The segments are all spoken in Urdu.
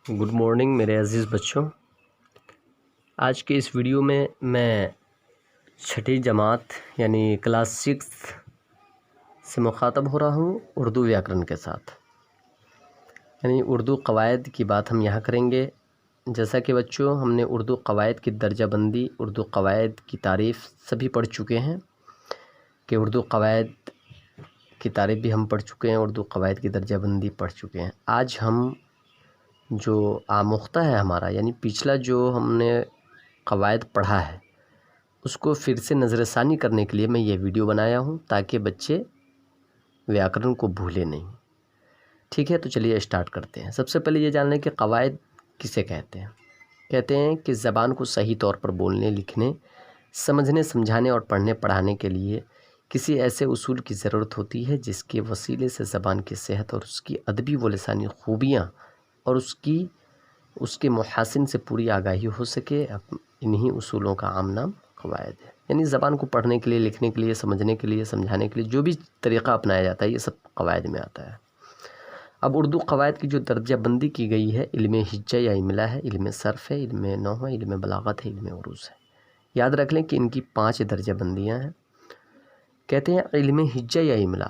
گڈ مارننگ میرے عزیز بچوں. آج کے اس ویڈیو میں چھٹی جماعت یعنی کلاس 6 سے مخاطب ہو رہا ہوں اردو ویاکرن کے ساتھ. یعنی اردو قواعد کی بات ہم یہاں کریں گے. جیسا کہ بچوں ہم نے اردو قواعد کی درجہ بندی، اردو قواعد کی تعریف سبھی پڑھ چکے ہیں کہ اردو قواعد کی تعریف بھی ہم پڑھ چکے ہیں، اردو قواعد کی درجہ بندی پڑھ چکے ہیں. آج ہم جو آموختہ ہے ہمارا، یعنی پچھلا جو ہم نے قواعد پڑھا ہے اس کو پھر سے نظر ثانی کرنے کے لیے میں یہ ویڈیو بنایا ہوں تاکہ بچے ویاکرن کو بھولے نہیں. ٹھیک ہے، تو چلیے اسٹارٹ کرتے ہیں. سب سے پہلے یہ جان لیں کہ قواعد کسے کہتے ہیں. کہتے ہیں کہ زبان کو صحیح طور پر بولنے، لکھنے، سمجھنے، سمجھانے اور پڑھنے پڑھانے کے لیے کسی ایسے اصول کی ضرورت ہوتی ہے جس کے وسیلے سے زبان کی صحت اور اس کی ادبی و لسانی خوبیاں اور اس کے محاسن سے پوری آگاہی ہو سکے. انہی اصولوں کا عام نام قواعد ہے. یعنی زبان کو پڑھنے کے لیے، لکھنے کے لیے، سمجھنے کے لیے، سمجھانے کے لیے جو بھی طریقہ اپنایا جاتا ہے یہ سب قواعد میں آتا ہے. اب اردو قواعد کی جو درجہ بندی کی گئی ہے، علم ہجہ یا املا ہے، علم صرف ہے، علم نحو ہے، علم بلاغت ہے، علم عروض ہے. یاد رکھ لیں کہ ان کی 5 درجہ بندیاں ہیں. کہتے ہیں علم ہجہ یا املا،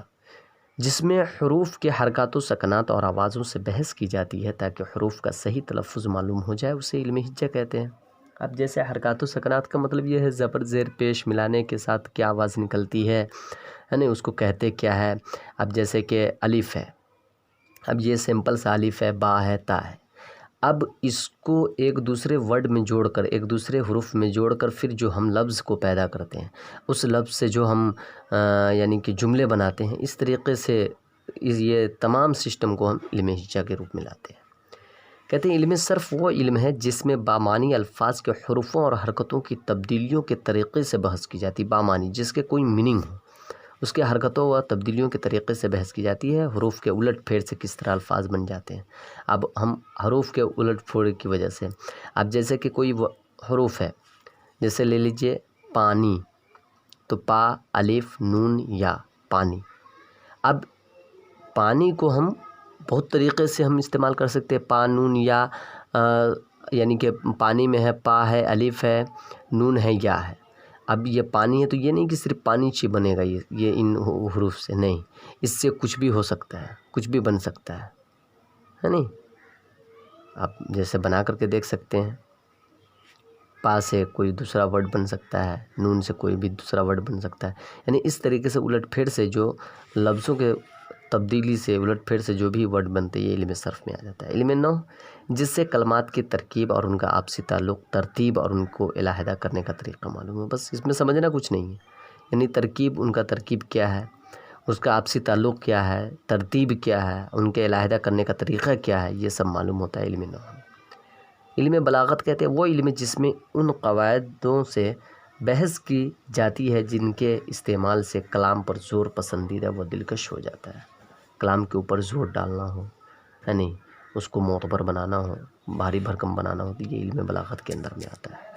جس میں حروف کے حرکات و سکنات اور آوازوں سے بحث کی جاتی ہے تاکہ حروف کا صحیح تلفظ معلوم ہو جائے، اسے علم ہجہ کہتے ہیں. اب جیسے حرکات و سکنات کا مطلب یہ ہے زبر زیر پیش ملانے کے ساتھ کیا آواز نکلتی ہے نا، اس کو کہتے کیا ہے. اب جیسے کہ الف ہے، اب یہ سمپل سا الف ہے، با ہے، تا ہے. اب اس کو ایک دوسرے ورڈ میں جوڑ کر، ایک دوسرے حروف میں جوڑ کر پھر جو ہم لفظ کو پیدا کرتے ہیں، اس لفظ سے جو ہم یعنی کہ جملے بناتے ہیں، اس طریقے سے یہ تمام سسٹم کو ہم علم ہجہ کے روپ میں لاتے ہیں. کہتے ہیں علم صرف وہ علم ہے جس میں بامعنی الفاظ کے حروفوں اور حرکتوں کی تبدیلیوں کے طریقے سے بحث کی جاتی. بامعنی جس کے کوئی میننگ ہو، اس کے حرکتوں و تبدیلیوں کے طریقے سے بحث کی جاتی ہے. حروف کے الٹ پھیر سے کس طرح الفاظ بن جاتے ہیں. اب ہم حروف کے الٹ پھیر کی وجہ سے، اب جیسے کہ کوئی حروف ہے، جیسے لے لیجئے پانی، تو پا، الف، نون، یا، پانی. اب پانی کو ہم بہت طریقے سے ہم استعمال کر سکتے ہیں. پا، نون، یا، یعنی کہ پانی میں ہے، پا ہے، الف ہے، نون ہے، یا ہے. اب یہ پانی ہے تو یہ نہیں کہ صرف پانی چی بنے گا، یہ ان حروف سے نہیں، اس سے کچھ بھی ہو سکتا ہے، کچھ بھی بن سکتا ہے نہیں. آپ جیسے بنا کر کے دیکھ سکتے ہیں. پا سے کوئی دوسرا ورڈ بن سکتا ہے، نون سے کوئی بھی دوسرا ورڈ بن سکتا ہے. یعنی اس طریقے سے الٹ پھیر سے جو لفظوں کے تبدیلی سے، الٹ پھیر سے جو بھی ورڈ بنتے ہیں یہ علم صرف میں آ جاتا ہے. علم نحو، جس سے کلمات کی ترکیب اور ان کا آپسی تعلق، ترتیب اور ان کو علیحدہ کرنے کا طریقہ معلوم ہو. بس اس میں سمجھنا کچھ نہیں ہے. یعنی ترکیب، ان کا ترکیب کیا ہے، اس کا آپسی تعلق کیا ہے، ترتیب کیا ہے، ان کے علیحدہ کرنے کا طریقہ کیا ہے، یہ سب معلوم ہوتا ہے علم نحو. علم بلاغت کہتے ہیں وہ علم جس میں ان قواعدوں سے بحث کی جاتی ہے جن کے استعمال سے کلام پر زور پسندیدہ و دلکش ہو جاتا ہے. کلام کے اوپر زور ڈالنا ہو، یعنی اس کو معتبر بنانا ہو، بھاری بھرکم بنانا ہو، تو یہ علم بلاغت کے اندر میں آتا ہے.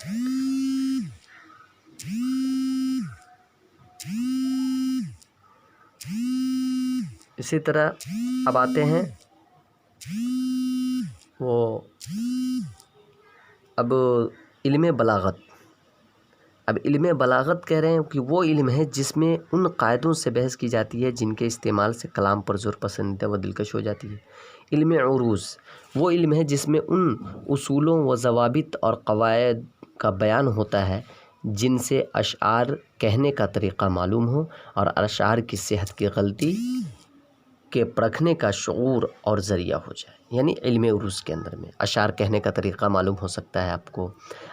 اسی طرح اب آتے ہیں اب علم بلاغت. اب علم بلاغت کہہ رہے ہیں کہ وہ علم ہے جس میں ان قاعدوں سے بحث کی جاتی ہے جن کے استعمال سے کلام پر زور پسندیدہ و دلکش ہو جاتی ہے. علم عروض وہ علم ہے جس میں ان اصولوں و ضوابط اور قواعد کا بیان ہوتا ہے جن سے اشعار کہنے کا طریقہ معلوم ہو اور اشعار کی صحت کی غلطی کے پرکھنے کا شعور اور ذریعہ ہو جائے. یعنی علم عروض کے اندر میں اشعار کہنے کا طریقہ معلوم ہو سکتا ہے آپ کو،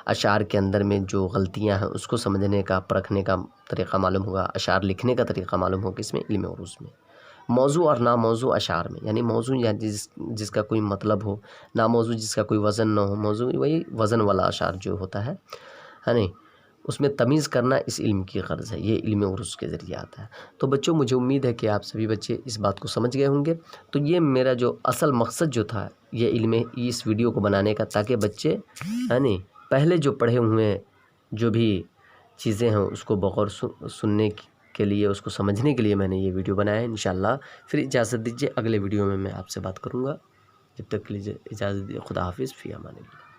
اشعار کے اندر میں جو غلطیاں ہیں اس کو سمجھنے کا، پرکھنے کا طریقہ معلوم ہوگا، اشعار لکھنے کا طریقہ معلوم ہوگا. اس میں علم عروض میں موضوع اور ناموضوع اشعار میں، یعنی موضوع یا جس کا کوئی مطلب ہو، ناموضوع جس کا کوئی وزن نہ ہو. موضوع وہی وزن والا اشعار جو ہوتا ہے نہیں، اس میں تمیز کرنا اس علم کی غرض ہے. یہ علم عروض کے ذریعے آتا ہے. تو بچوں مجھے امید ہے کہ آپ سبھی بچے اس بات کو سمجھ گئے ہوں گے. تو یہ میرا جو اصل مقصد جو تھا یہ علم اس ویڈیو کو بنانے کا، تاکہ بچے نہیں پہلے جو پڑھے ہوئے جو بھی چیزیں ہیں اس کو بغور سننے کے لیے، اس کو سمجھنے کے لیے میں نے یہ ویڈیو بنایا ہے. انشاءاللہ پھر اجازت دیجیے، اگلے ویڈیو میں آپ سے بات کروں گا. جب تک کے لیے اجازت دی، خدا حافظ، فی امان اللہ۔